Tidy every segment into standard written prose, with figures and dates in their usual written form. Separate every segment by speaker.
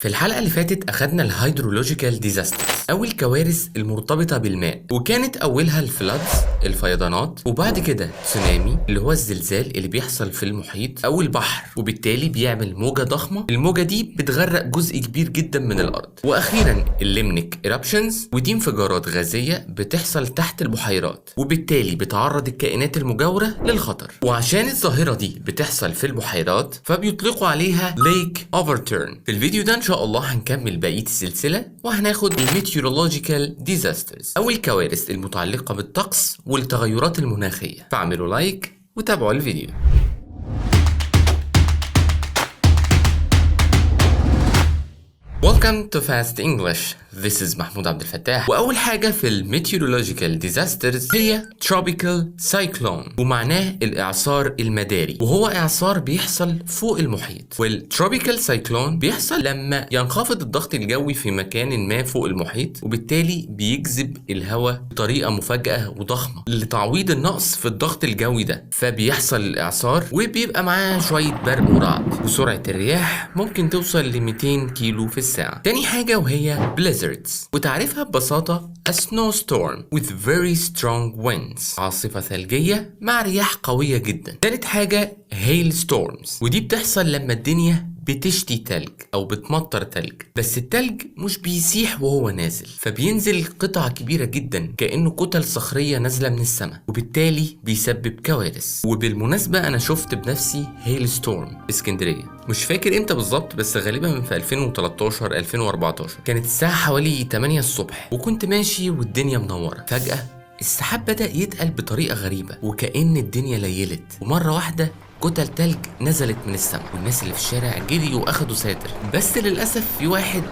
Speaker 1: في الحلقة اللي فاتت أخدنا الهيدرولوجيكال ديزاسترز أو الكوارث المرتبطة بالماء، وكانت أولها الفلادز الفيضانات، وبعد كده تسونامي اللي هو الزلزال اللي بيحصل في المحيط أو البحر وبالتالي بيعمل موجة ضخمة. الموجة دي بتغرق جزء كبير جدا من الأرض. وأخيرا الليمنيك إيرابشنز، ودي انفجارات غازية بتحصل تحت البحيرات وبالتالي بتعرض الكائنات المجاورة للخطر. وعشان الظاهرة دي بتحصل في البحيرات فبيطلقوا عليها ليك اوفرتيرن. في الفيديو ده ان شاء الله هنكمل بقية السلسلة وهناخد الميتيورولوجيكال ديزاسترز او الكوارث المتعلقة بالطقس والتغيرات المناخية. فاعملوا لايك وتابعوا الفيديو. Welcome to Fast English. This is محمود عبد الفتاح. وأول حاجة في الميتيورولوجيكال ديزاسترز هي Tropical Cyclone، ومعناه الإعصار المداري، وهو إعصار بيحصل فوق المحيط. والتروبيكال سايكلون بيحصل لما ينخفض الضغط الجوي في مكان ما فوق المحيط، وبالتالي بيجذب الهواء بطريقة مفاجئة وضخمة لتعويض النقص في الضغط الجوي ده، فبيحصل الإعصار وبيبقى معاه شوية برق ورعد، وسرعة الرياح ممكن توصل ل 200 كيلو في الساعة. تاني حاجة وهي blizzards، وتعريفها ببساطة a snowstorm with very strong winds، عاصفة ثلجية مع رياح قوية جدا. تالت حاجة hailstorms، ودي بتحصل لما الدنيا بتشتي تلج او بتمطر تلج، بس التلج مش بيسيح وهو نازل، فبينزل قطع كبيرة جدا كأنه كتل صخرية نازلة من السماء، وبالتالي بيسبب كوارث. وبالمناسبة انا شفت بنفسي هيل ستورم في اسكندرية، مش فاكر امتى بالظبط بس غالبا في 2013 2014. كانت الساعة حوالي 8 الصبح وكنت ماشي والدنيا منورة. فجأة السحاب بدأ يتقل بطريقة غريبة وكأن الدنيا ليلت، ومرة واحدة كتل تلج نزلت من السماء، والناس اللي في الشارع جريوا واخدوا ساتر، بس للأسف في واحد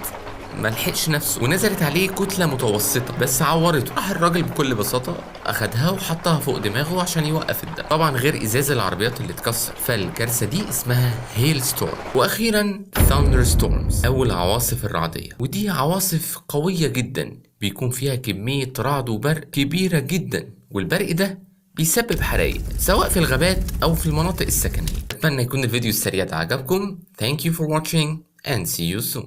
Speaker 1: ملحقش نفسه ونزلت عليه كتلة متوسطة بس عورته. راح الراجل بكل بساطة أخدها وحطها فوق دماغه عشان يوقف الدم، طبعا غير إزاز العربيات اللي اتكسر. فالكارثة دي اسمها هيل ستورم. وأخيرا ثاندر ستورمز أو العواصف الرعدية، ودي عواصف قوية جدا بيكون فيها كمية رعد وبرق كبيرة جدا، والبرق ده بيسبب حرائق سواء في الغابات أو في المناطق السكنية. أتمنى يكون الفيديو السريع ده عجبكم. Thank you for watching and see you soon.